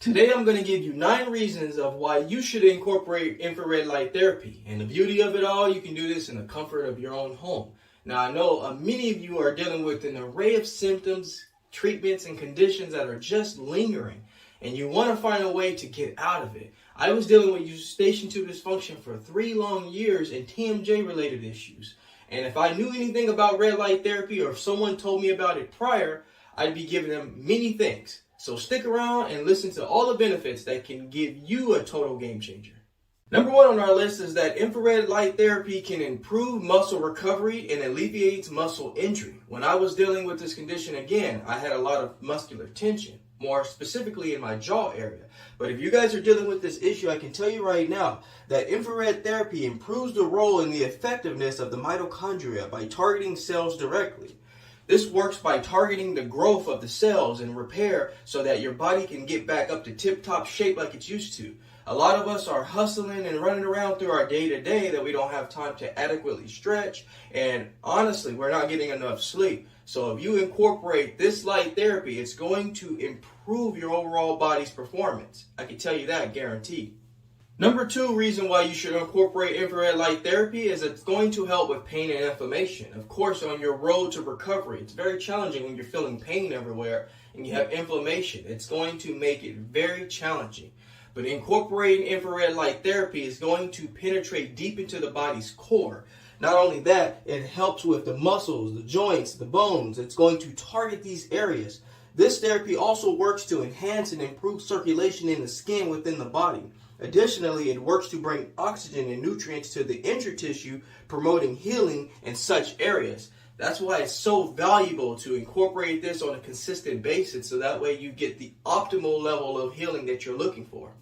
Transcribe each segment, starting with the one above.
Today I'm going to give you 9 reasons of why you should incorporate infrared light therapy. And the beauty of it all, you can do this in the comfort of your own home. Now I know many of you are dealing with an array of symptoms, treatments, and conditions that are just lingering. And you want to find a way to get out of it. I was dealing with eustachian tube dysfunction for 3 long years and TMJ related issues. And if I knew anything about red light therapy or if someone told me about it prior, I'd be giving them many things. So stick around and listen to all the benefits that can give you a total game changer. Number 1 on our list is that infrared light therapy can improve muscle recovery and alleviates muscle injury. When I was dealing with this condition again, I had a lot of muscular tension, more specifically in my jaw area. But if you guys are dealing with this issue, I can tell you right now that infrared therapy improves the role and the effectiveness of the mitochondria by targeting cells directly. This works by targeting the growth of the cells and repair so that your body can get back up to tip-top shape like it's used to. A lot of us are hustling and running around through our day-to-day that we don't have time to adequately stretch, and honestly, we're not getting enough sleep. So if you incorporate this light therapy, it's going to improve your overall body's performance. I can tell you that, guaranteed. Number 2 reason why you should incorporate infrared light therapy is it's going to help with pain and inflammation. Of course, on your road to recovery, it's very challenging when you're feeling pain everywhere and you have inflammation. It's going to make it very challenging. But incorporating infrared light therapy is going to penetrate deep into the body's core. Not only that, it helps with the muscles, the joints, the bones. It's going to target these areas. This therapy also works to enhance and improve circulation in the skin within the body. Additionally, it works to bring oxygen and nutrients to the injured tissue, promoting healing in such areas. That's why it's so valuable to incorporate this on a consistent basis so that way you get the optimal level of healing that you're looking for.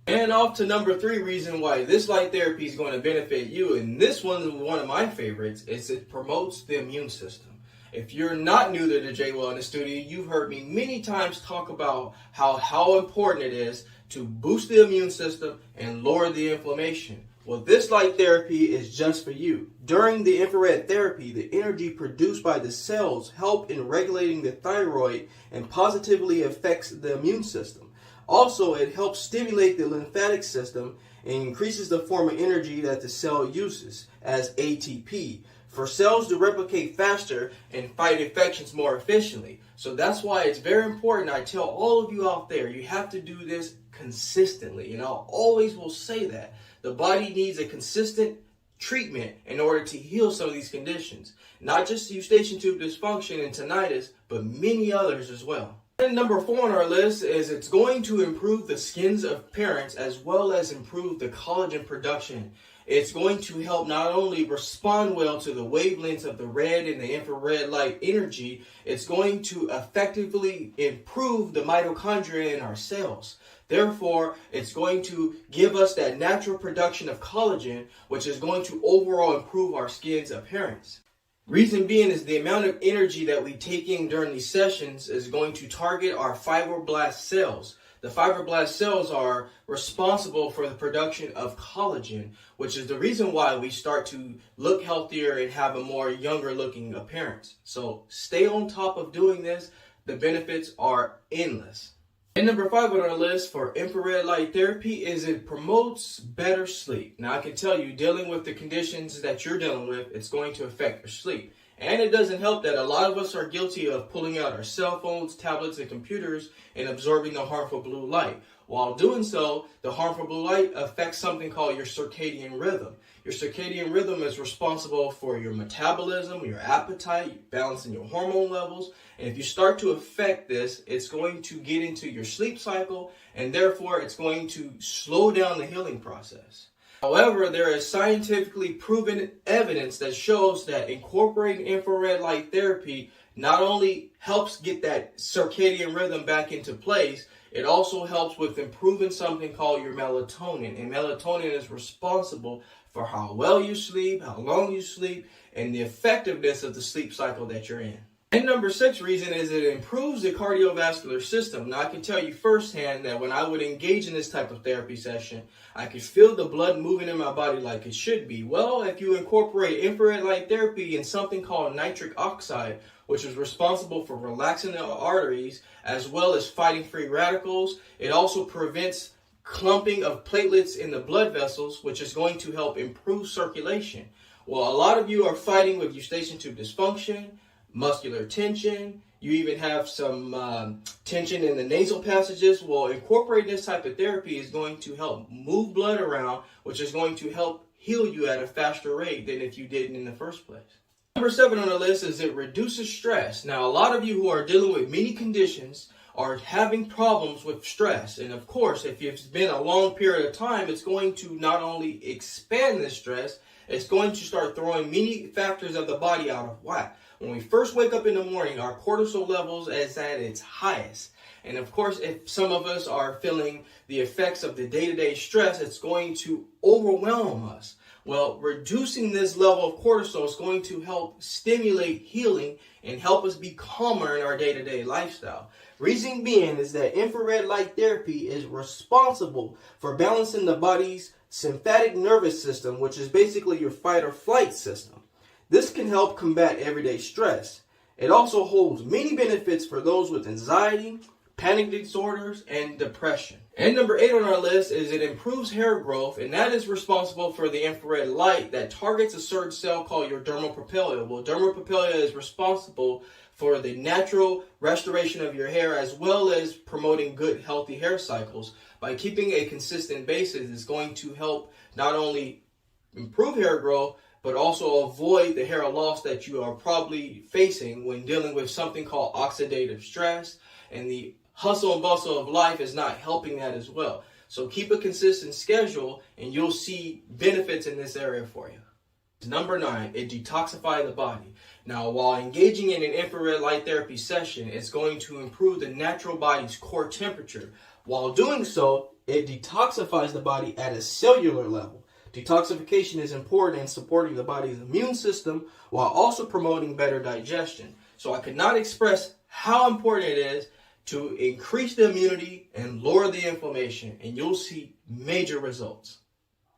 And off to number 3 reason why this light therapy is going to benefit you, and this one is one of my favorites, is it promotes the immune system. If you're not new to the J Wellness Studio, you've heard me many times talk about how important it is to boost the immune system and lower the inflammation. Well, this light therapy is just for you. During the infrared therapy, the energy produced by the cells help in regulating the thyroid and positively affects the immune system. Also, it helps stimulate the lymphatic system and increases the form of energy that the cell uses as ATP for cells to replicate faster and fight infections more efficiently. So that's why it's very important. I tell all of you out there, you have to do this consistently. And I always will say that. The body needs a consistent treatment in order to heal some of these conditions. Not just eustachian tube dysfunction and tinnitus, but many others as well. And number 4 on our list is it's going to improve the skin's appearance as well as improve the collagen production. It's going to help not only respond well to the wavelengths of the red and the infrared light energy, it's going to effectively improve the mitochondria in our cells. Therefore, it's going to give us that natural production of collagen, which is going to overall improve our skin's appearance. Reason being is the amount of energy that we take in during these sessions is going to target our fibroblast cells. The fibroblast cells are responsible for the production of collagen, which is the reason why we start to look healthier and have a more younger looking appearance. So stay on top of doing this. The benefits are endless. And number 5 on our list for infrared light therapy is it promotes better sleep. Now I can tell you, dealing with the conditions that you're dealing with, it's going to affect your sleep. And it doesn't help that a lot of us are guilty of pulling out our cell phones, tablets, and computers and absorbing the harmful blue light. While doing so, the harmful blue light affects something called your circadian rhythm. Your circadian rhythm is responsible for your metabolism, your appetite, balancing your hormone levels. And if you start to affect this, it's going to get into your sleep cycle, and therefore it's going to slow down the healing process. However, there is scientifically proven evidence that shows that incorporating infrared light therapy not only helps get that circadian rhythm back into place, it also helps with improving something called your melatonin. And melatonin is responsible for how well you sleep, how long you sleep, and the effectiveness of the sleep cycle that you're in. And number 6 reason is it improves the cardiovascular system. Now I can tell you firsthand that when I would engage in this type of therapy session, I could feel the blood moving in my body like it should be. Well, if you incorporate infrared light therapy and something called nitric oxide, which is responsible for relaxing the arteries as well as fighting free radicals, it also prevents clumping of platelets in the blood vessels, which is going to help improve circulation. Well, a lot of you are fighting with eustachian tube dysfunction, muscular tension. You even have some tension in the nasal passages. Well, incorporating this type of therapy is going to help move blood around, which is going to help heal you at a faster rate than if you didn't in the first place. Number 7 on the list is it reduces stress. Now, a lot of you who are dealing with many conditions are having problems with stress. And of course, if it's been a long period of time, it's going to not only expand the stress, it's going to start throwing many factors of the body out of whack. When we first wake up in the morning, our cortisol levels is at its highest. And of course, if some of us are feeling the effects of the day-to-day stress, it's going to overwhelm us. Well, reducing this level of cortisol is going to help stimulate healing and help us be calmer in our day-to-day lifestyle. Reason being is that infrared light therapy is responsible for balancing the body's sympathetic nervous system, which is basically your fight or flight system. This can help combat everyday stress. It also holds many benefits for those with anxiety, panic disorders, and depression. And number 8 on our list is it improves hair growth, and that is responsible for the infrared light that targets a certain cell called your dermal papillae. Well, dermal papillae is responsible for the natural restoration of your hair as well as promoting good, healthy hair cycles. By keeping a consistent basis, it's going to help not only improve hair growth, but also avoid the hair loss that you are probably facing when dealing with something called oxidative stress, and the hustle and bustle of life is not helping that as well. So keep a consistent schedule and you'll see benefits in this area for you. Number 9, it detoxifies the body. Now, while engaging in an infrared light therapy session, it's going to improve the natural body's core temperature. While doing so, it detoxifies the body at a cellular level. Detoxification is important in supporting the body's immune system while also promoting better digestion. So I could not express how important it is to increase the immunity and lower the inflammation, and you'll see major results.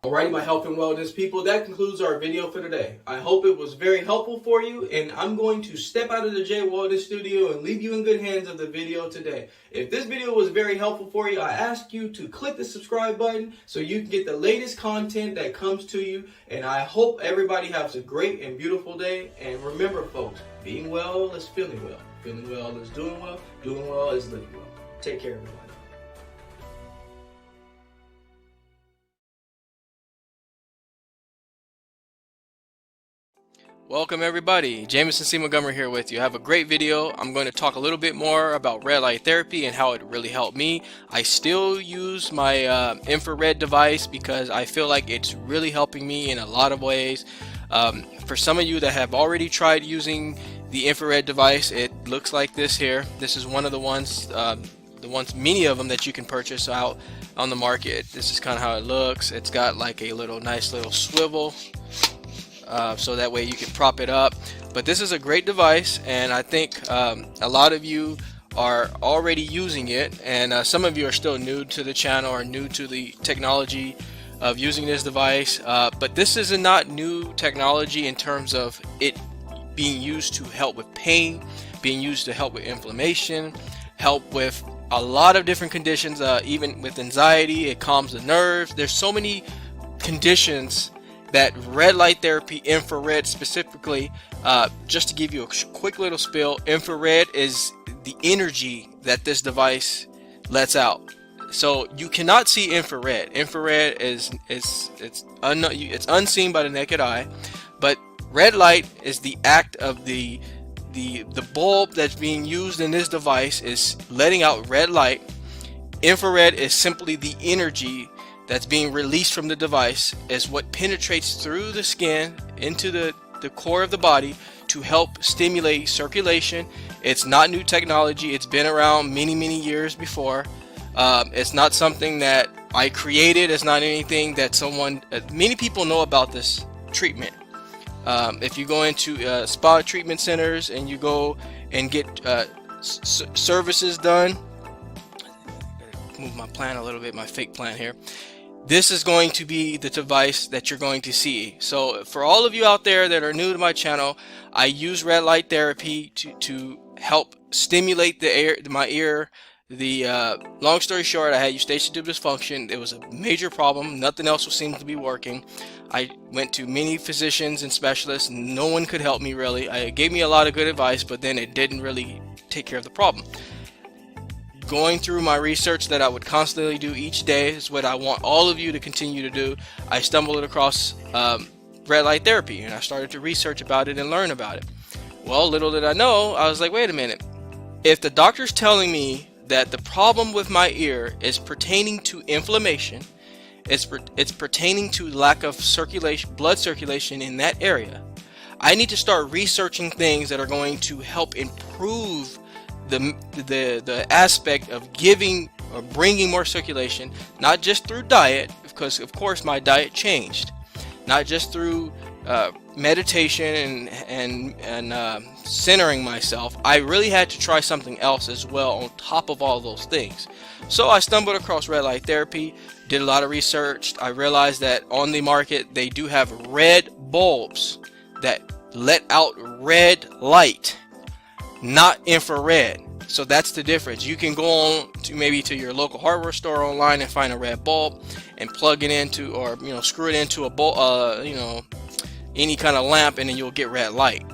Alrighty, my health and wellness people, that concludes our video for today. I hope it was very helpful for you, and I'm going to step out of the J Wellness studio and leave you in good hands of the video today. If this video was very helpful for you, I ask you to click the subscribe button so you can get the latest content that comes to you, and I hope everybody has a great and beautiful day. And remember, folks, being well is feeling well. Feeling well is doing well is living well. Take care, everybody. Welcome everybody, Jameson C. Montgomery here with you. I have a great video. I'm going to talk a little bit more about red light therapy and how it really helped me. I still use my infrared device because I feel like it's really helping me in a lot of ways. For some of you that have already tried using the infrared device, it looks like this here. This is one of the ones, many of them that you can purchase out on the market. This is kind of how it looks. It's got like a nice little swivel. So that way you can prop it up. But this is a great device, and I think a lot of you are already using it, and some of you are still new to the channel or new to the technology of using this device. But this is not new technology in terms of it being used to help with pain, being used to help with inflammation, help with a lot of different conditions, even with anxiety. It calms the nerves. There's so many conditions that red light therapy, infrared specifically, just to give you a quick little spill, infrared is the energy that this device lets out. So you cannot see infrared. Infrared is it's unseen by the naked eye, but red light is the act of the bulb that's being used in this device is letting out red light. Infrared is simply the energy that's being released from the device, is what penetrates through the skin into the core of the body to help stimulate circulation. It's not new technology. It's been around many years before. It's not something that I created. It's not anything that many people know about this treatment. If you go into spa treatment centers and you go and get services done, move my plant a little bit, my fake plant here. This is going to be the device that you're going to see. So for all of you out there that are new to my channel, I use red light therapy to help stimulate my ear. Long story short, I had eustachian tube dysfunction. It was a major problem. Nothing else seemed to be working. I went to many physicians and specialists. No one could help me really. It gave me a lot of good advice, but then it didn't really take care of the problem. Going through my research that I would constantly do each day is what I want all of you to continue to do. I stumbled across red light therapy, and I started to research about it and learn about it. Well, little did I know, I was like, wait a minute. If the doctor's telling me that the problem with my ear is pertaining to inflammation, it's pertaining to lack of circulation, blood circulation in that area, I need to start researching things that are going to help improve the aspect of giving or bringing more circulation, not just through diet, because of course my diet changed, not just through meditation and centering myself. I really had to try something else as well on top of all those things. So I stumbled across red light therapy, did a lot of research. I realized that on the market they do have red bulbs that let out red light, not infrared. So that's the difference. You can go on to maybe to your local hardware store online and find a red bulb and plug it into, or screw it into a bulb, any kind of lamp, and then you'll get red light.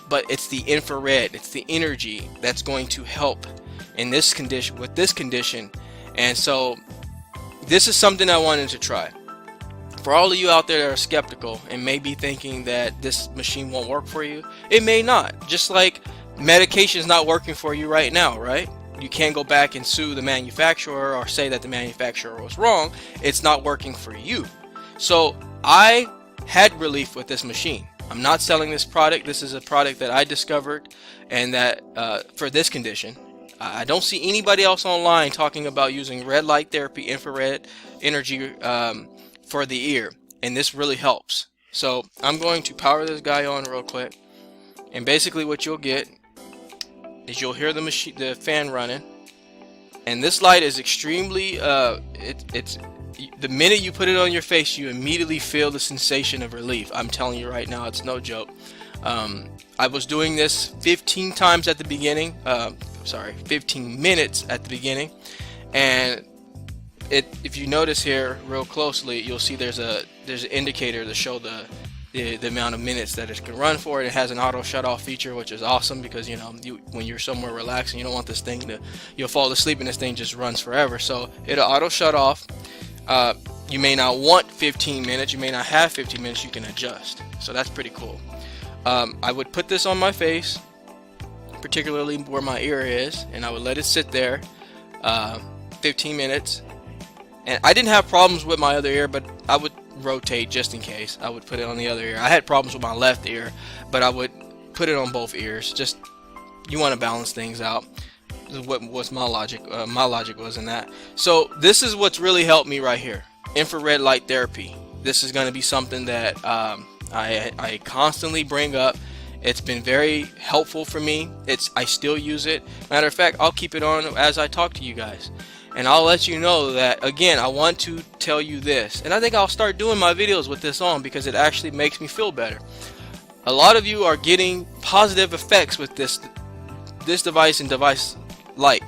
But it's the infrared, it's the energy that's going to help in this condition, with this condition. And so this is something I wanted to try. For all of you out there that are skeptical and may be thinking that this machine won't work for you, it may not. Just like medication is not working for you right now, right? You can't go back and sue the manufacturer or say that the manufacturer was wrong. It's not working for you. So I had relief with this machine. I'm not selling this product. This is a product that I discovered, and that for this condition. I don't see anybody else online talking about using red light therapy, infrared energy for the ear, and this really helps. So I'm going to power this guy on real quick, and basically what you'll get is you'll hear the fan running, and this light is extremely it's the minute you put it on your face, you immediately feel the sensation of relief. I'm telling you right now, it's no joke. I was doing this 15 times at the beginning, 15 minutes at the beginning, and if you notice here real closely, you'll see there's an indicator to show the amount of minutes that it can run for. It has an auto shut off feature, which is awesome, because when you're somewhere relaxing, you don't want this thing you'll fall asleep and this thing just runs forever. So it'll auto shut off. You may not want 15 minutes, you may not have 15 minutes, you can adjust. So that's pretty cool. I would put this on my face, particularly where my ear is, and I would let it sit there 15 minutes. And I didn't have problems with my other ear, but I would rotate just in case. I would put it on the other ear. I had problems with my left ear, but I would put it on both ears. Just, you want to balance things out. What was my logic? My logic was in that. So this is what's really helped me right here. Infrared light therapy. This is going to be something that I constantly bring up. It's been very helpful for me. I still use it. Matter of fact, I'll keep it on as I talk to you guys. And I'll let you know that, again, I want to tell you this. And I think I'll start doing my videos with this on, because it actually makes me feel better. A lot of you are getting positive effects with this device and device like.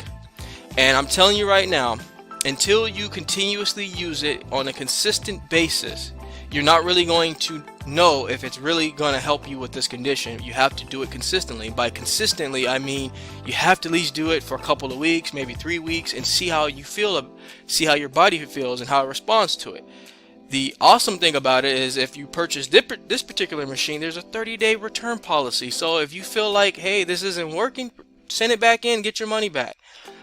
And I'm telling you right now, until you continuously use it on a consistent basis, you're not really going to know if it's really going to help you with this condition. You have to do it consistently. By consistently, I mean you have to at least do it for a couple of weeks, maybe 3 weeks, and see how you feel, see how your body feels and how it responds to it. The awesome thing about it is, if you purchase this particular machine, there's a 30-day return policy. So if you feel like, hey, this isn't working, send it back in, get your money back.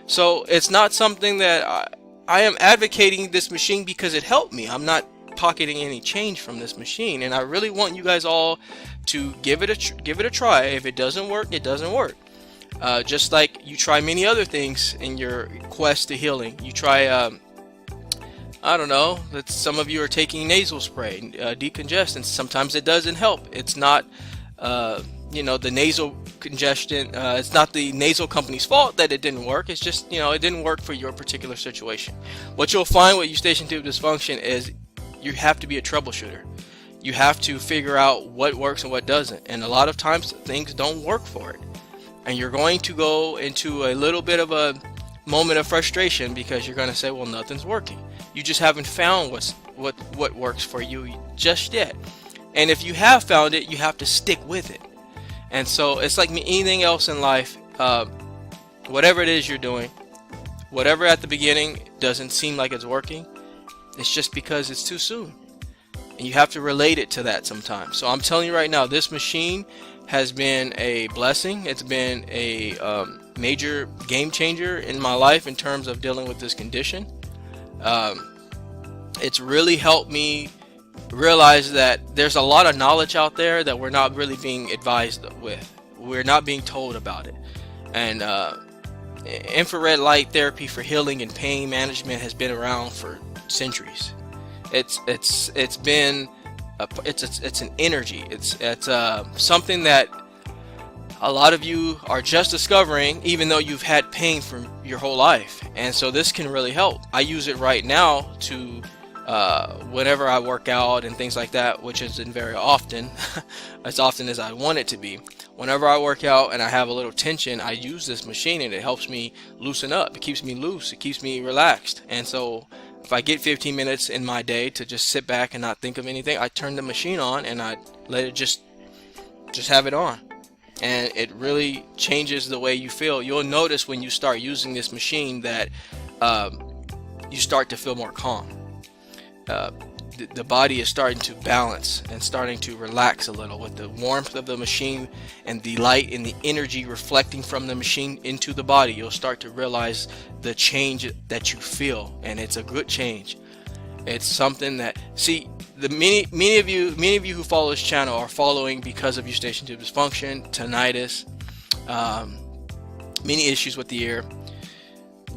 So it's not something that I am advocating this machine because it helped me. I'm not pocketing any change from this machine, and I really want you guys all to give it a try. If it doesn't work, it doesn't work. Just like you try many other things in your quest to healing. You try I don't know, that some of you are taking nasal spray, decongestant. Sometimes it doesn't help. It's not, the nasal congestion. It's not the nasal company's fault that it didn't work. It's just, it didn't work for your particular situation. What you'll find with eustachian tube dysfunction is you have to be a troubleshooter. You have to figure out what works and what doesn't. And a lot of times things don't work for it. And you're going to go into a little bit of a moment of frustration because you're going to say, well, nothing's working. You just haven't found what works for you just yet. And if you have found it, you have to stick with it. And so it's like anything else in life. Whatever it is you're doing, whatever at the beginning doesn't seem like it's working, it's just because it's too soon. And you have to relate it to that sometimes. So I'm telling you right now, this machine has been a blessing. It's been a major game changer in my life in terms of dealing with this condition. It's really helped me realize that there's a lot of knowledge out there that we're not really being advised with. We're not being told about it. And infrared light therapy for healing and pain management has been around for centuries. It's an energy. It's something that a lot of you are just discovering, even though you've had pain for your whole life. And so this can really help. I use it right now to whenever I work out and things like that, which isn't very often, as often as I want it to be. Whenever I work out and I have a little tension, I use this machine and it helps me loosen up. It keeps me loose. It keeps me relaxed. And so if I get 15 minutes in my day to just sit back and not think of anything, I turn the machine on and I let it just have it on. And it really changes the way you feel. You'll notice when you start using this machine that you start to feel more calm. The body is starting to balance and starting to relax a little with the warmth of the machine and the light and the energy reflecting from the machine into the body. You'll start to realize the change that you feel, and it's a good change. It's something that, see, many of you who follow this channel are following because of eustachian tube dysfunction, tinnitus, many issues with the ear.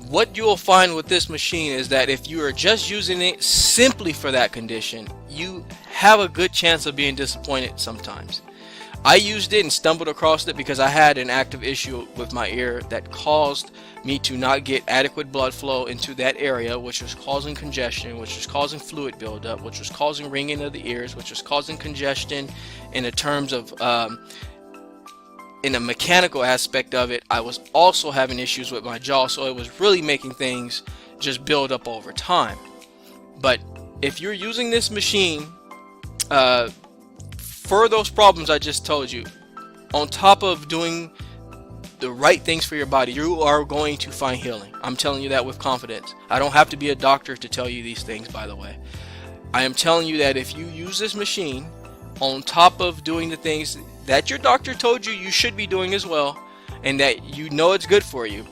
What you'll find with this machine is that if you are just using it simply for that condition, you have a good chance of being disappointed sometimes. I used it and stumbled across it because I had an active issue with my ear that caused me to not get adequate blood flow into that area, which was causing congestion, which was causing fluid buildup, which was causing ringing of the ears, which was causing congestion in the terms of in a mechanical aspect of it. I was also having issues with my jaw, so it was really making things just build up over time. But if you're using this machine for those problems I just told you, on top of doing the right things for your body, you are going to find healing. I'm telling you that with confidence. I don't have to be a doctor to tell you these things, by the way. I am telling you that if you use this machine on top of doing the things that your doctor told you you should be doing as well, and that you know it's good for you,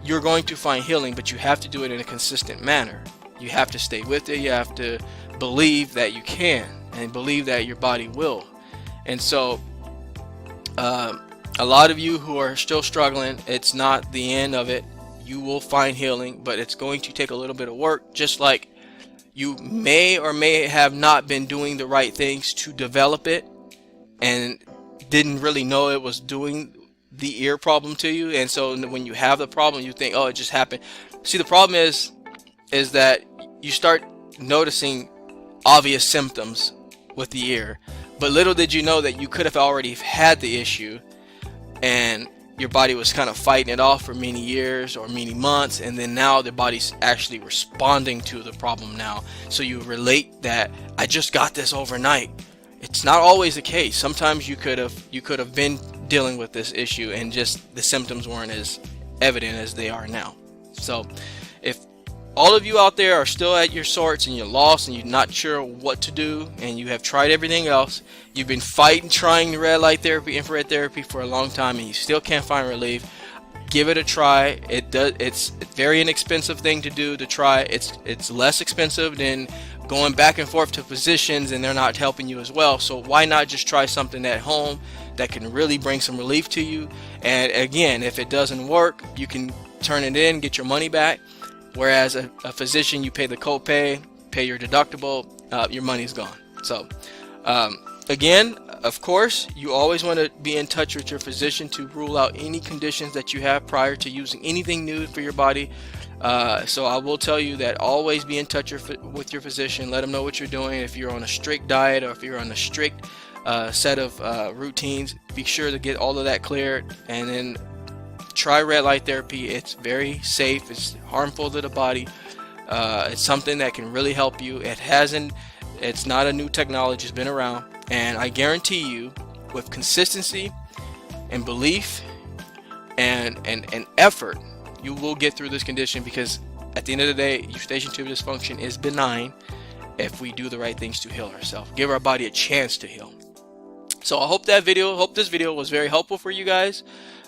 you're going to find healing. But you have to do it in a consistent manner. You have to stay with it. You have to believe that you can, and believe that your body will. And so a lot of you who are still struggling, it's not the end of it. You will find healing, but it's going to take a little bit of work, just like you may or may have not been doing the right things to develop it and didn't really know it was doing the ear problem to you. And so when you have the problem, you think, oh, it just happened. See, the problem is that you start noticing obvious symptoms with the ear, but little did you know that you could have already had the issue and your body was kind of fighting it off for many years or many months, and then now the body's actually responding to the problem now. So you relate that I just got this overnight. It's not always the case. Sometimes you could have been dealing with this issue and just the symptoms weren't as evident as they are now. So if all of you out there are still at your sorts and you're lost and you're not sure what to do and you have tried everything else, you've been trying red light therapy, infrared therapy for a long time, and you still can't find relief, give it a try. It's a very inexpensive thing to do, to try. It's less expensive than going back and forth to physicians and they're not helping you as well. So why not just try something at home that can really bring some relief to you? And again, if it doesn't work, you can turn it in, get your money back. Whereas a physician, you pay the copay, pay your deductible, your money's gone. So again, of course, you always want to be in touch with your physician to rule out any conditions that you have prior to using anything new for your body. So I will tell you that always be in touch with your physician. Let them know what you're doing. If you're on a strict diet or if you're on a strict set of routines, be sure to get all of that cleared, and then try red light therapy. It's very safe. It's harmful to the body. It's something that can really help you. It's not a new technology. It's been around, and I guarantee you, with consistency and belief and effort, you will get through this condition, because at the end of the day, eustachian tube dysfunction is benign if we do the right things to heal ourselves. Give our body a chance to heal. So I hope this video was very helpful for you guys.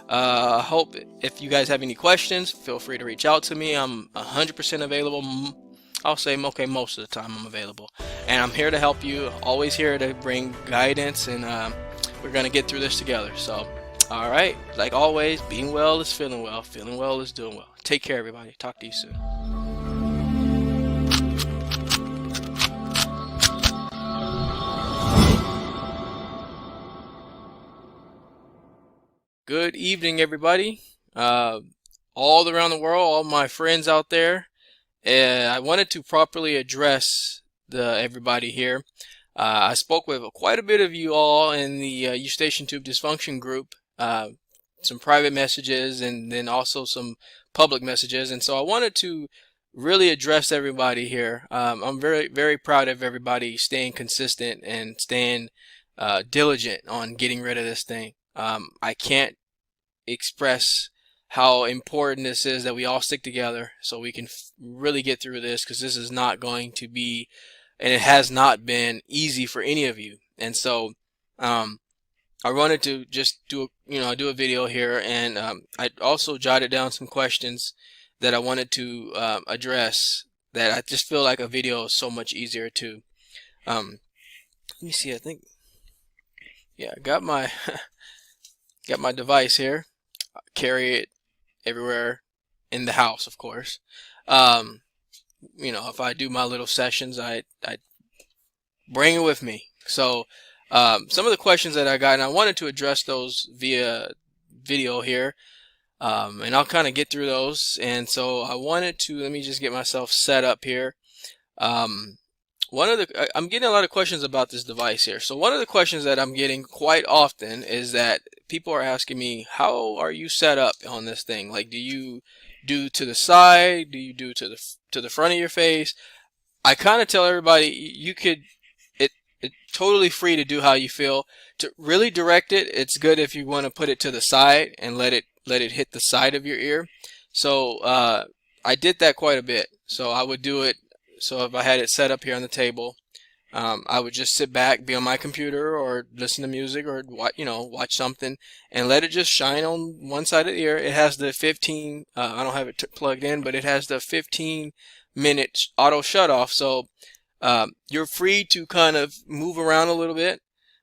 I hope if you guys have any questions, feel free to reach out to me. I'm 100% available. I'll say, okay, most of the time I'm available. And I'm here to help you, always here to bring guidance, and we're going to get through this together. So, all right, like always, being well is feeling well is doing well. Take care, everybody. Talk to you soon. Good evening, everybody, all around the world, all my friends out there. I wanted to properly address everybody here. I spoke with quite a bit of you all in the eustachian tube dysfunction group, some private messages and then also some public messages, and so I wanted to really address everybody here. I'm very, very proud of everybody staying consistent and staying diligent on getting rid of this thing. I can't express how important this is that we all stick together so we can really get through this, because this is not going to be, and it has not been easy for any of you. And so I wanted to just do a video here, and I also jotted down some questions that I wanted to address, that I just feel like a video is so much easier to let me see, I think, yeah, I got my got my device here. I carry it everywhere in the house, of course. If I do my little sessions, I bring it with me. So some of the questions that I got, and I wanted to address those via video here, and I'll kind of get through those. And so I wanted to, let me just get myself set up here. I'm getting a lot of questions about this device here. So one of the questions that I'm getting quite often is that people are asking me, how are you set up on this thing? Like, do you do to the side? Do you do to the front of your face? I kind of tell everybody, it's totally free to do how you feel. To really direct it, it's good if you want to put it to the side and let it hit the side of your ear. So I did that quite a bit. So I would do it. So if I had it set up here on the table, I would just sit back, be on my computer, or listen to music, or watch something, and let it just shine on one side of the ear. It has the 15. I don't have it plugged in, but it has the 15-minute auto shut off. So you're free to kind of move around a little bit,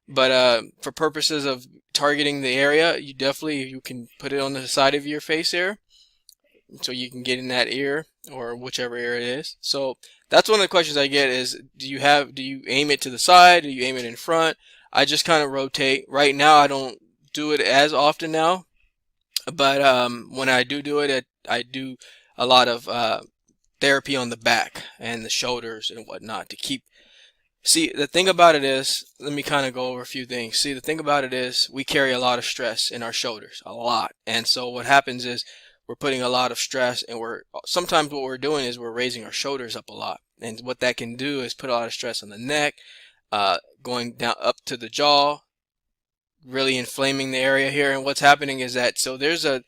but for purposes of targeting the area, you can put it on the side of your face here, so you can get in that ear or whichever ear it is. So that's one of the questions I get is, do you aim it to the side? Do you aim it in front? I just kind of rotate. Right now I don't do it as often now, but when I do it, I do a lot of therapy on the back and the shoulders and whatnot to keep. See, the thing about it is, let me kind of go over a few things. See, the thing about it is, we carry a lot of stress in our shoulders, a lot. And so what happens is, we're putting a lot of stress, and sometimes what we're doing is we're raising our shoulders up a lot. And what that can do is put a lot of stress on the neck, going down up to the jaw, really inflaming the area here. And what's happening is that, so there's a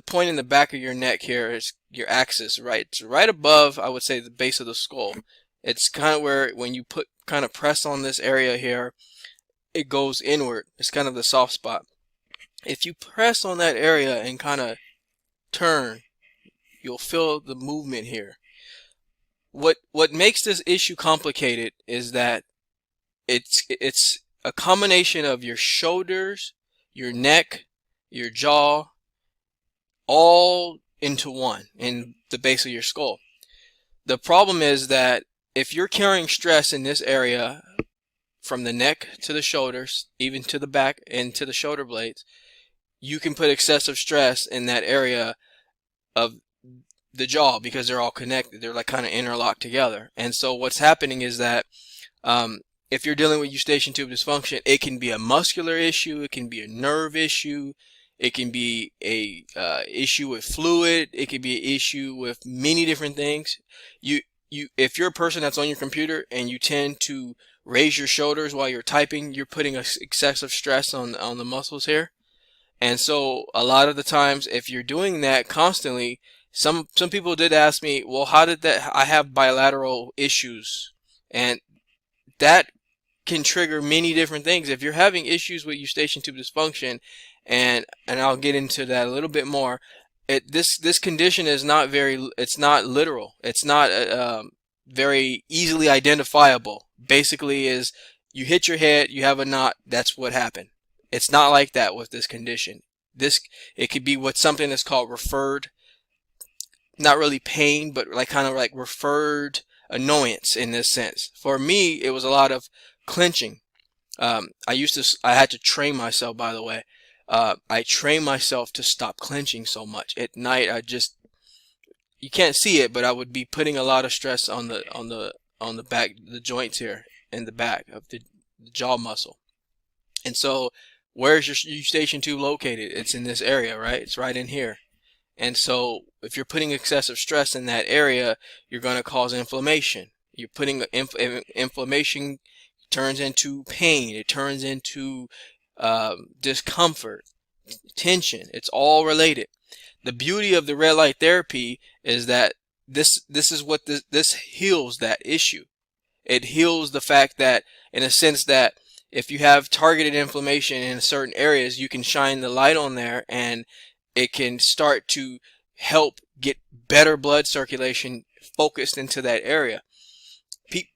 point in the back of your neck here, it's your axis, right? It's right above, I would say, the base of the skull. It's kind of where, when you kind of press on this area here, it goes inward. It's kind of the soft spot. If you press on that area and kind of turn, you'll feel the movement here. What makes this issue complicated is that it's a combination of your shoulders, your neck, your jaw, all into one in the base of your skull. The problem is that if you're carrying stress in this area from the neck to the shoulders, even to the back and to the shoulder blades, you can put excessive stress in that area of the jaw because they're all connected. They're like kind of interlocked together. And so what's happening is that if you're dealing with eustachian tube dysfunction, it can be a muscular issue, it can be a nerve issue, it can be a issue with fluid, it can be an issue with many different things. If you're a person that's on your computer and you tend to raise your shoulders while you're typing, you're putting excessive stress on the muscles here. And so a lot of the times, if you're doing that constantly, some people did ask me, well, how did that? I have bilateral issues, and that can trigger many different things. If you're having issues with eustachian tube dysfunction, and I'll get into that a little bit more. This condition is not it's not literal. It's not very easily identifiable. Basically, is you hit your head, you have a knot. That's what happened. It's not like that with this condition. It could be something that's called referred, not really pain, but like kind of like referred annoyance in this sense. For me, it was a lot of clenching. I had to train myself, by the way. I trained myself to stop clenching so much. At night, you can't see it, but I would be putting a lot of stress on the back, the joints here in the back of the jaw muscle. And so, where's your eustachian tube located? It's in this area, right? It's right in here. And so, if you're putting excessive stress in that area, you're going to cause inflammation. You're putting inflammation turns into pain. It turns into discomfort, tension. It's all related. The beauty of the red light therapy is that this heals that issue. It heals the fact that, in a sense, that if you have targeted inflammation in certain areas, you can shine the light on there and it can start to help get better blood circulation focused into that area.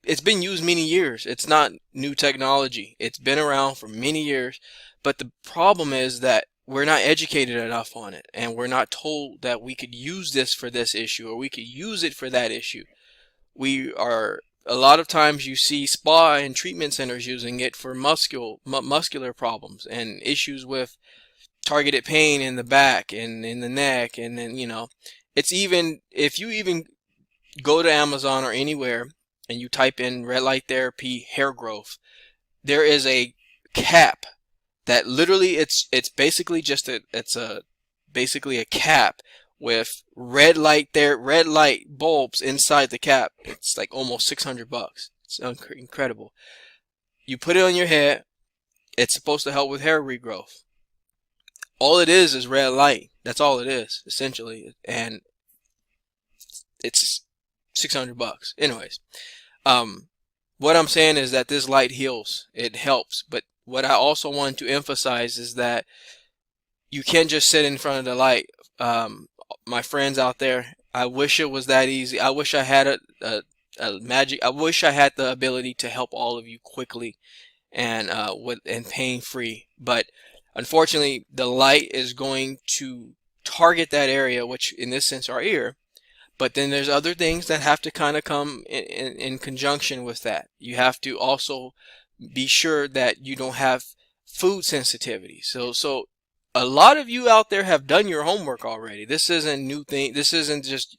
It's been used many years. It's not new technology. It's been around for many years. But the problem is that we're not educated enough on it, and we're not told that we could use this for this issue or we could use it for that issue. A lot of times you see spa and treatment centers using it for muscular problems and issues with targeted pain in the back and in the neck. And then, it's even, if you even go to Amazon or anywhere and you type in red light therapy hair growth, there is a cap that literally it's basically just basically a cap with red light bulbs inside the cap. It's like almost $600. It's incredible. You put it on your head. It's supposed to help with hair regrowth. All it is red light. That's all it is, essentially. And it's $600. Anyways, what I'm saying is that this light heals. It helps. But what I also want to emphasize is that you can't just sit in front of the light. My friends out there, I wish it was that easy. I wish I had a magic. I wish I had the ability to help all of you quickly and pain free. But unfortunately, the light is going to target that area, which in this sense our ear. But then there's other things that have to kind of come in conjunction with that. You have to also be sure that you don't have food sensitivity. So a lot of you out there have done your homework already. This isn't new thing. This isn't just,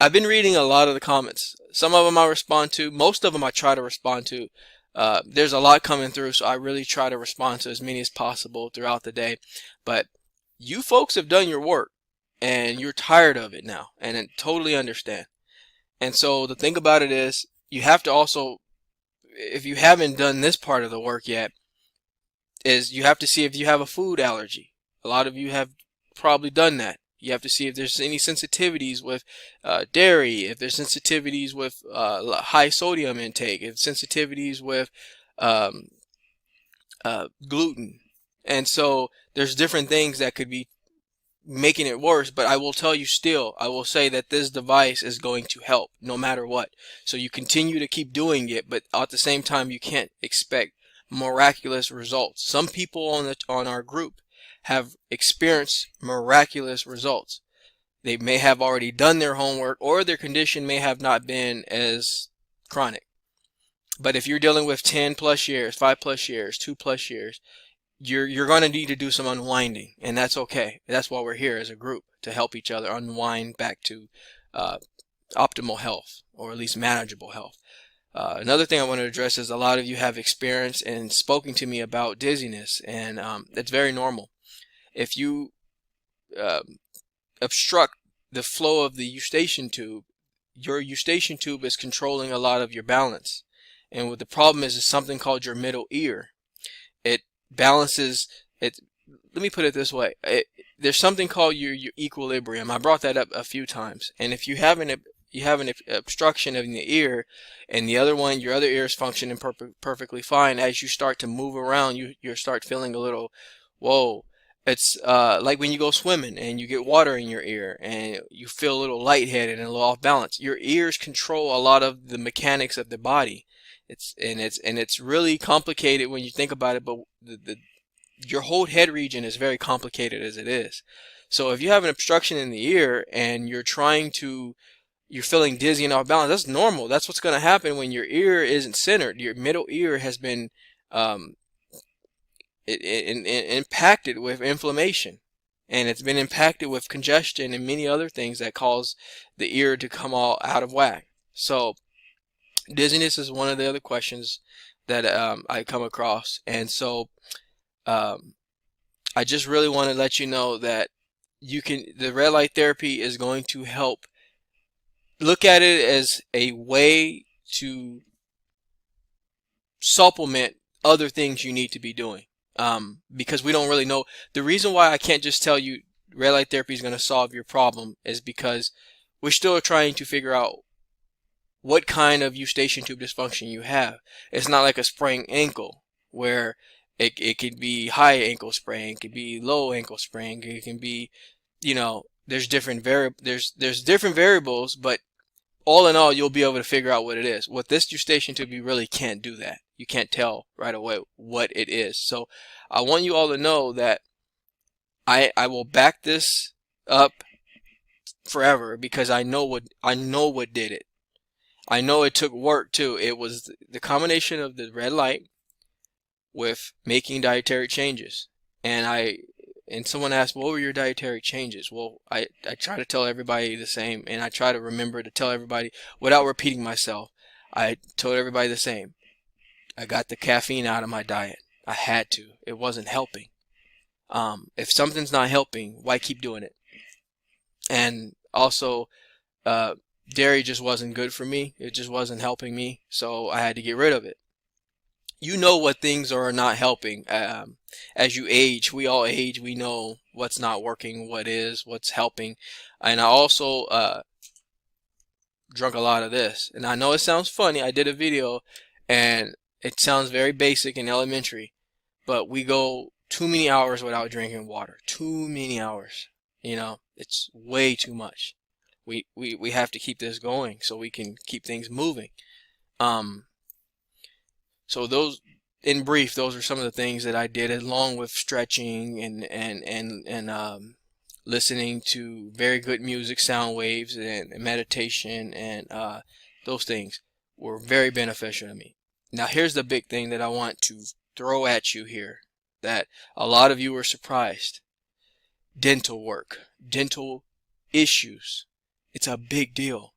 I've been reading a lot of the comments. Some of them I respond to. Most of them I try to respond to. There's a lot coming through, so I really try to respond to as many as possible throughout the day. But you folks have done your work, and you're tired of it now, and I totally understand. And so the thing about it is, you have to also, if you haven't done this part of the work yet, is you have to see if you have a food allergy. A lot of you have probably done that. You have to see if there's any sensitivities with dairy, if there's sensitivities with high sodium intake, if sensitivities with gluten. And so there's different things that could be making it worse, but I will tell you still, I will say that this device is going to help no matter what. So you continue to keep doing it, but at the same time, you can't expect miraculous results. Some people on our group have experienced miraculous results. they may have already done their homework, or their condition may have not been as chronic. But if you're dealing with 10 plus years, 5 plus years, 2 plus years, you're going to need to do some unwinding, and that's okay. That's why we're here as a group, to help each other unwind back to optimal health, or at least manageable health. Another thing I want to address is a lot of you have experienced and spoken to me about dizziness, and it's very normal. If you obstruct the flow of the eustachian tube, your eustachian tube is controlling a lot of your balance. And what the problem is something called your middle ear. It balances it. Let me put it this way. There's something called your equilibrium. I brought that up a few times. And if you have an obstruction in the ear, and the other one, your other ear is functioning perfectly fine, as you start to move around, you start feeling a little, whoa. It's like when you go swimming and you get water in your ear and you feel a little lightheaded and a little off balance. Your ears control a lot of the mechanics of the body. It's really complicated when you think about it, but your whole head region is very complicated as it is. So if you have an obstruction in the ear and you're feeling dizzy and off balance, that's normal. That's what's going to happen when your ear isn't centered. Your middle ear has been impacted with inflammation, and it's been impacted with congestion and many other things that cause the ear to come all out of whack. So dizziness is one of the other questions that I come across, and so I just really want to let you know that the red light therapy is going to help. Look at it as a way to supplement other things you need to be doing, because we don't really know. The reason why I can't just tell you red light therapy is going to solve your problem is because we're still trying to figure out what kind of eustachian tube dysfunction you have. It's not like a sprained ankle where it could be high ankle sprain, it could be low ankle sprain, it can be, there's different variables, but all in all, you'll be able to figure out what it is. With this eustachian tube, you really can't do that. You can't tell right away what it is. So I want you all to know that I will back this up forever, because I know what did it. I know it took work too. It was the combination of the red light with making dietary changes. And someone asked, what were your dietary changes? Well, I try to tell everybody the same, and I try to remember to tell everybody without repeating myself. I told everybody the same. I got the caffeine out of my diet. I had to. It wasn't helping. If something's not helping, why keep doing it? And also, dairy just wasn't good for me. It just wasn't helping me, so I had to get rid of it. You know what things are not helping. As you age, we all age, we know what's not working, what's helping. And I also drunk a lot of this. And I know it sounds funny. I did a video and it sounds very basic and elementary, but we go too many hours without drinking water. Too many hours. It's way too much. We have to keep this going so we can keep things moving. So those, in brief, those are some of the things that I did, along with stretching and listening to very good music, sound waves, and meditation, and those things were very beneficial to me. Now here's the big thing that I want to throw at you here, that a lot of you were surprised. Dental work, dental issues. It's a big deal.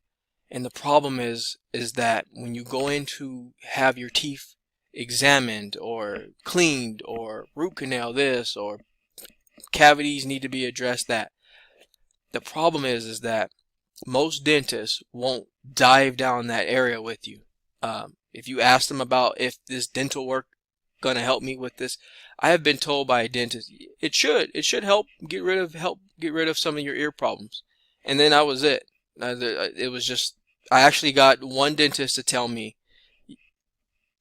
And the problem is that when you go in to have your teeth examined or cleaned or root canal this or cavities need to be addressed, that the problem is that most dentists won't dive down that area with you. If you ask them about if this dental work gonna help me with this, I have been told by a dentist it should help get rid of some of your ear problems, and then that was it. It was just, I actually got one dentist to tell me,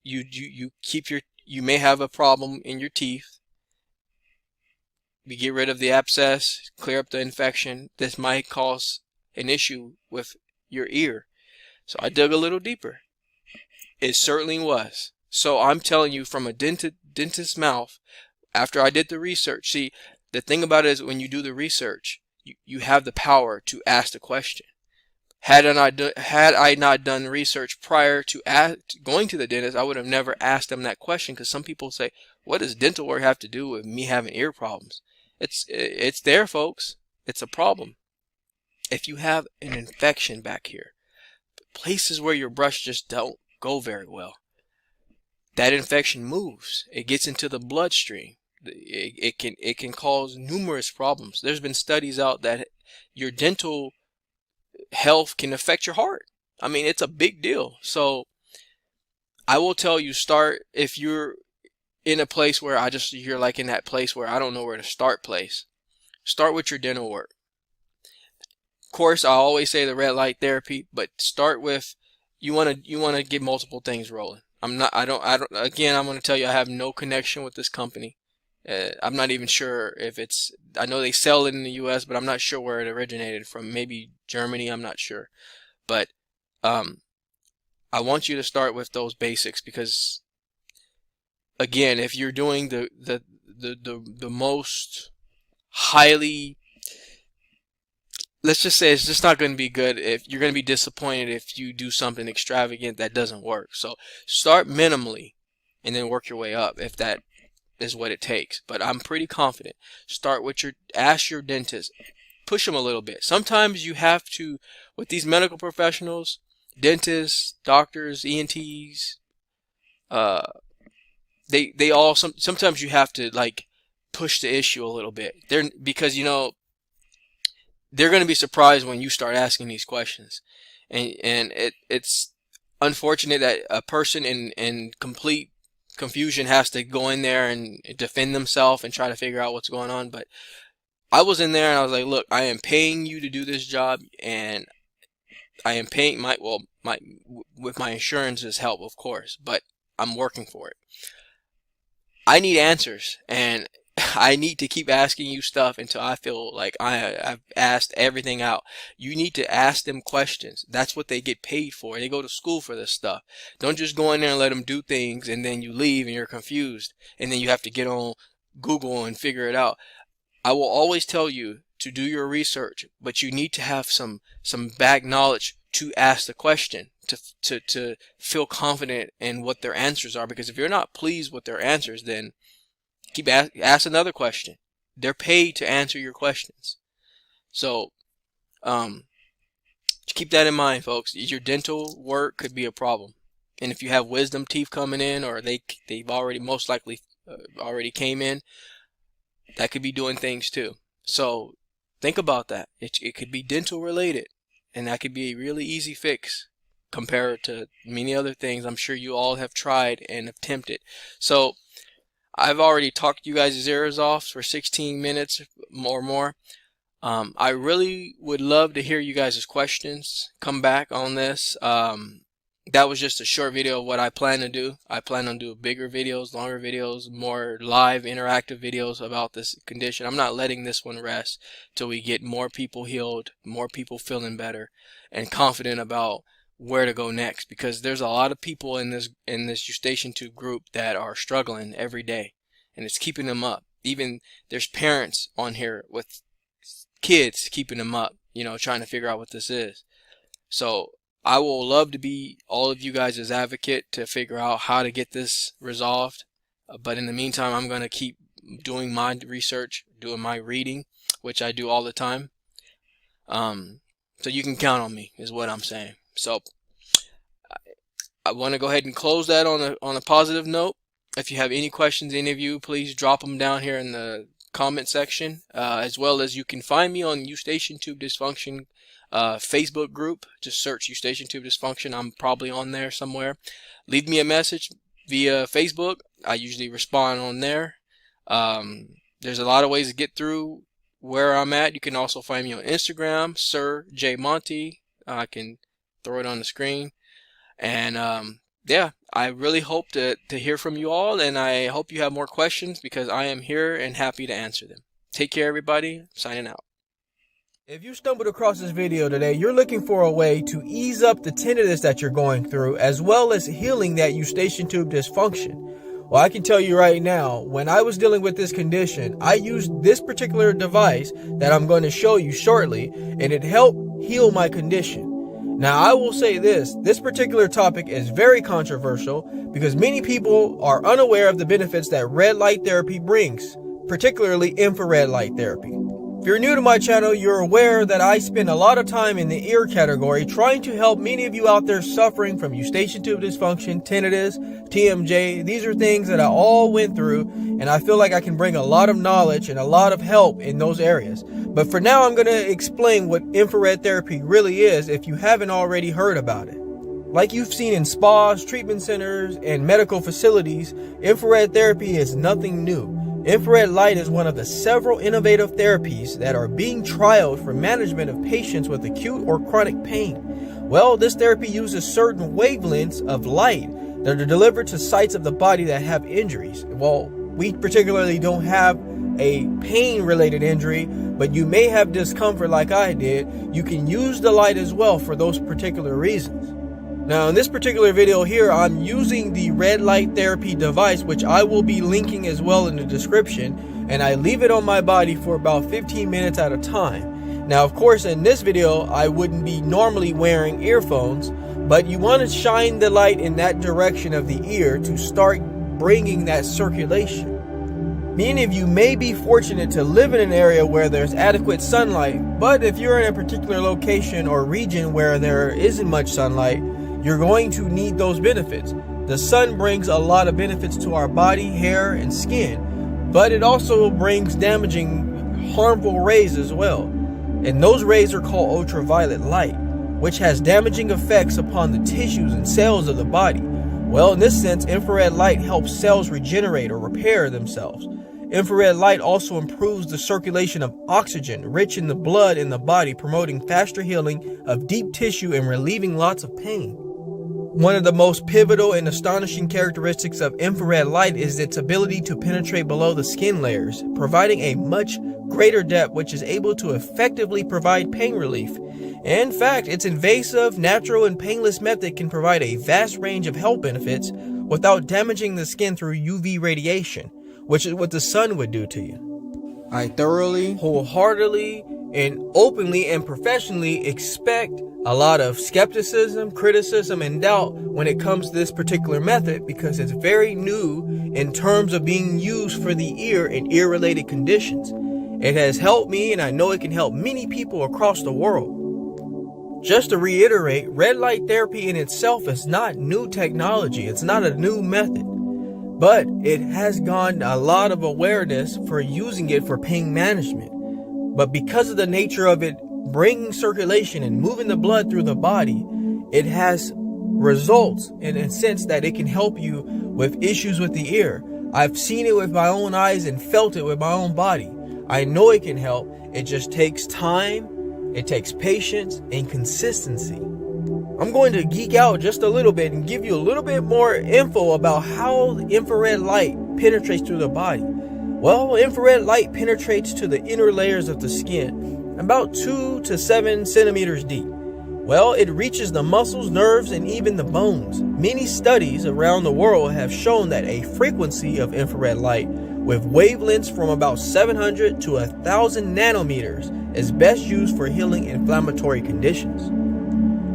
you may have a problem in your teeth. We get rid of the abscess, clear up the infection. This might cause an issue with your ear. So I dug a little deeper. It certainly was. So I'm telling you from a dentist's mouth, after I did the research. See, the thing about it is when you do the research, You have the power to ask the question. Had I not done research prior to going to the dentist, I would have never asked them that question, because some people say, what does dental work have to do with me having ear problems? It's there, folks. It's a problem. If you have an infection back here, places where your brush just don't go very well, that infection moves. It gets into the bloodstream. It can cause numerous problems. There's been studies out that your dental health can affect your heart. I mean, it's a big deal. So I will tell you, start, if you're in a place where you're like in that place where I don't know where to start place, start with your dental work. Of course, I always say the red light therapy, but start with, you want to get multiple things rolling. Again, I'm going to tell you, I have no connection with this company. I'm not even sure if I know they sell it in the US, but I'm not sure where it originated from. Maybe Germany, I'm not sure. But I want you to start with those basics, because again, if you're doing the most highly, let's just say, it's just not going to be good. If you're going to be disappointed if you do something extravagant that doesn't work. So start minimally and then work your way up if that is what it takes. But I'm pretty confident. Start with ask your dentist, push them a little bit. Sometimes you have to, with these medical professionals, dentists, doctors, ENTs, they all, sometimes you have to like push the issue a little bit. Because they're going to be surprised when you start asking these questions, and it's unfortunate that a person in complete confusion has to go in there and defend themselves and try to figure out what's going on. But I was in there and I was like, look, I am paying you to do this job, and I am paying with my insurance's help, of course, but I'm working for it. I need answers, and I need to keep asking you stuff until I feel like I've asked everything out. You need to ask them questions. That's what they get paid for. They go to school for this stuff. Don't just go in there and let them do things and then you leave and you're confused and then you have to get on Google and figure it out. I will always tell you to do your research, but you need to have some back knowledge to ask the question, to feel confident in what their answers are. Because if you're not pleased with their answers, then ask another question. They're paid to answer your questions. So keep that in mind, folks. Your dental work could be a problem, and if you have wisdom teeth coming in, or they've already most likely already came in, that could be doing things too. So think about that. It could be dental related, and that could be a really easy fix compared to many other things I'm sure you all have tried and attempted. So I've already talked you guys' ears off for 16 minutes or more. I really would love to hear you guys' questions. Come back on this. That was just a short video of what I plan to do. I plan on doing bigger videos, longer videos, more live interactive videos about this condition. I'm not letting this one rest till we get more people healed, more people feeling better and confident about where to go next, because there's a lot of people in this Eustachian Tube group that are struggling every day, and it's keeping them up. Even there's parents on here with kids keeping them up, trying to figure out what this is. So I will love to be all of you guys' advocate to figure out how to get this resolved. But in the meantime, I'm going to keep doing my research, doing my reading, which I do all the time. So you can count on me, is what I'm saying. So I want to go ahead and close that on a positive note. If you have any questions, any of you, please drop them down here in the comment section, as well as you can find me on Eustachian Tube Dysfunction Facebook group. Just search Eustachian Tube Dysfunction. I'm probably on there somewhere. Leave me a message via Facebook. I usually respond on there. There's a lot of ways to get through where I'm at. You can also find me on Instagram, Sir J Monty. I can throw it on the screen. And yeah, I really hope to hear from you all, and I hope you have more questions, because I am here and happy to answer them. Take care, everybody. Signing out. If you stumbled across this video today, you're looking for a way to ease up the tinnitus that you're going through, as well as healing that Eustachian Tube dysfunction. Well, I can tell you right now, when I was dealing with this condition, I used this particular device that I'm going to show you shortly, and it helped heal my condition. Now, I will say this particular topic is very controversial because many people are unaware of the benefits that red light therapy brings, particularly infrared light therapy. If you're new to my channel, you're aware that I spend a lot of time in the ear category trying to help many of you out there suffering from eustachian tube dysfunction, tinnitus, TMJ. These are things that I all went through, and I feel like I can bring a lot of knowledge and a lot of help in those areas. But for now, I'm going to explain what infrared therapy really is if you haven't already heard about it. Like you've seen in spas, treatment centers, and medical facilities, infrared therapy is nothing new. Infrared light is one of the several innovative therapies that are being trialed for management of patients with acute or chronic pain. Well, this therapy uses certain wavelengths of light that are delivered to sites of the body that have injuries. Well, we particularly don't have a pain-related injury, but you may have discomfort like I did. You can use the light as well for those particular reasons. Now, in this particular video here, I'm using the red light therapy device, which I will be linking as well in the description, and I leave it on my body for about 15 minutes at a time. Now, of course, in this video, I wouldn't be normally wearing earphones, but you want to shine the light in that direction of the ear to start bringing that circulation. Many of you may be fortunate to live in an area where there's adequate sunlight, but if you're in a particular location or region where there isn't much sunlight, you're going to need those benefits. The sun brings a lot of benefits to our body, hair, and skin, but it also brings damaging, harmful rays as well. And those rays are called ultraviolet light, which has damaging effects upon the tissues and cells of the body. Well, in this sense, infrared light helps cells regenerate or repair themselves. Infrared light also improves the circulation of oxygen rich in the blood in the body, promoting faster healing of deep tissue and relieving lots of pain. One of the most pivotal and astonishing characteristics of infrared light is its ability to penetrate below the skin layers, providing a much greater depth which is able to effectively provide pain relief. In fact, its invasive, natural, and painless method can provide a vast range of health benefits without damaging the skin through UV radiation, which is what the sun would do to you. I thoroughly, wholeheartedly, and openly and professionally expect a lot of skepticism, criticism, and doubt when it comes to this particular method because it's very new in terms of being used for the ear and ear-related conditions. It has helped me, and I know it can help many people across the world. Just to reiterate, red light therapy in itself is not new technology. It's not a new method, but it has gotten a lot of awareness for using it for pain management. But because of the nature of it bringing circulation and moving the blood through the body, it has results in a sense that it can help you with issues with the ear. I've seen it with my own eyes and felt it with my own body. I know it can help. It just takes time, it takes patience, and consistency. I'm going to geek out just a little bit and give you a little bit more info about how the infrared light penetrates through the body. Well, infrared light penetrates to the inner layers of the skin, about 2 to 7 centimeters deep. Well, it reaches the muscles, nerves, and even the bones. Many studies around the world have shown that a frequency of infrared light with wavelengths from about 700 to 1,000 nanometers is best used for healing inflammatory conditions.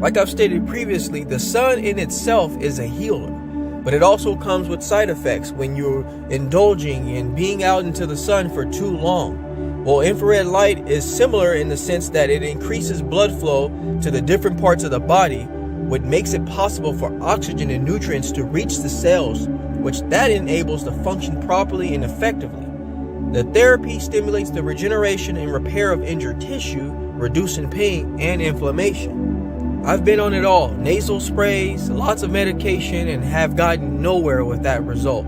Like I've stated previously, the sun in itself is a healer, but it also comes with side effects when you're indulging in being out into the sun for too long. Well, infrared light is similar in the sense that it increases blood flow to the different parts of the body, which makes it possible for oxygen and nutrients to reach the cells, which that enables to function properly and effectively. The therapy stimulates the regeneration and repair of injured tissue, reducing pain and inflammation. I've been on it all, nasal sprays, lots of medication, and have gotten nowhere with that result.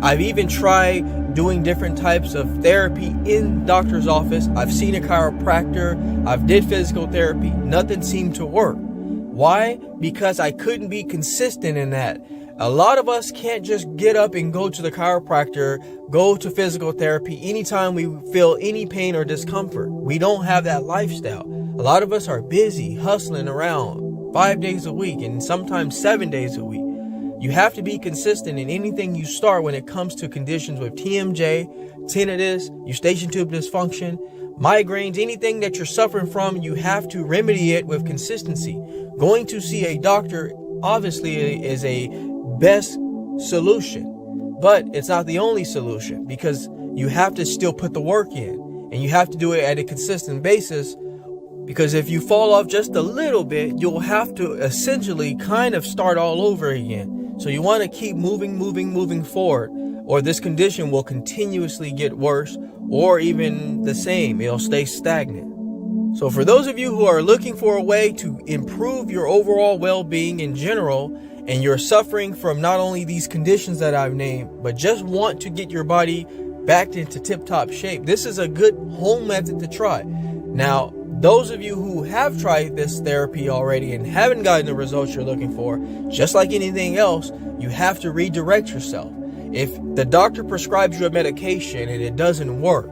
I've even tried doing different types of therapy in doctor's office. I've seen a chiropractor, I've did physical therapy, nothing seemed to work. Why? Because I couldn't be consistent in that. A lot of us can't just get up and go to the chiropractor, go to physical therapy anytime we feel any pain or discomfort. We don't have that lifestyle. A lot of us are busy, hustling around 5 days a week and sometimes 7 days a week. You have to be consistent in anything you start when it comes to conditions with TMJ, tinnitus, eustachian tube dysfunction, migraines, anything that you're suffering from. You have to remedy it with consistency. Going to see a doctor obviously is a best solution, but it's not the only solution, because you have to still put the work in, and you have to do it at a consistent basis, because if you fall off just a little bit, you'll have to essentially kind of start all over again. So you want to keep moving forward, or this condition will continuously get worse, or even the same. It'll stay stagnant. So for those of you who are looking for a way to improve your overall well-being in general, and you're suffering from not only these conditions that I've named, but just want to get your body back into tip-top shape, this is a good home method to try. Now, those of you who have tried this therapy already and haven't gotten the results you're looking for, just like anything else, you have to redirect yourself. If the doctor prescribes you a medication and it doesn't work,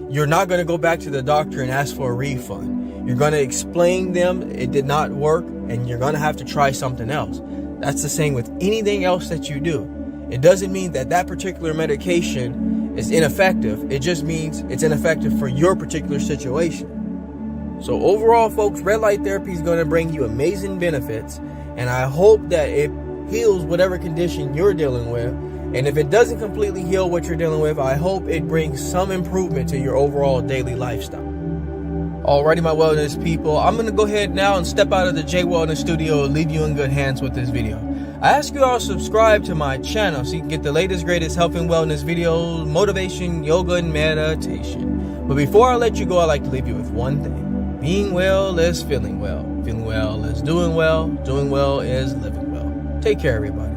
you're not going to go back to the doctor and ask for a refund. You're going to explain them it did not work, and you're going to have to try something else. That's the same with anything else that you do. It doesn't mean that that particular medication is ineffective. It just means it's ineffective for your particular situation. So overall, folks, red light therapy is going to bring you amazing benefits, and I hope that it heals whatever condition you're dealing with. And if it doesn't completely heal what you're dealing with, I hope it brings some improvement to your overall daily lifestyle. Alrighty, my wellness people, I'm going to go ahead now and step out of the J Wellness studio and leave you in good hands with this video. I ask you all to subscribe to my channel so you can get the latest, greatest health and wellness videos, motivation, yoga, and meditation. But before I let you go, I'd like to leave you with one thing. Being well is feeling well. Feeling well is doing well. Doing well is living well. Take care, everybody.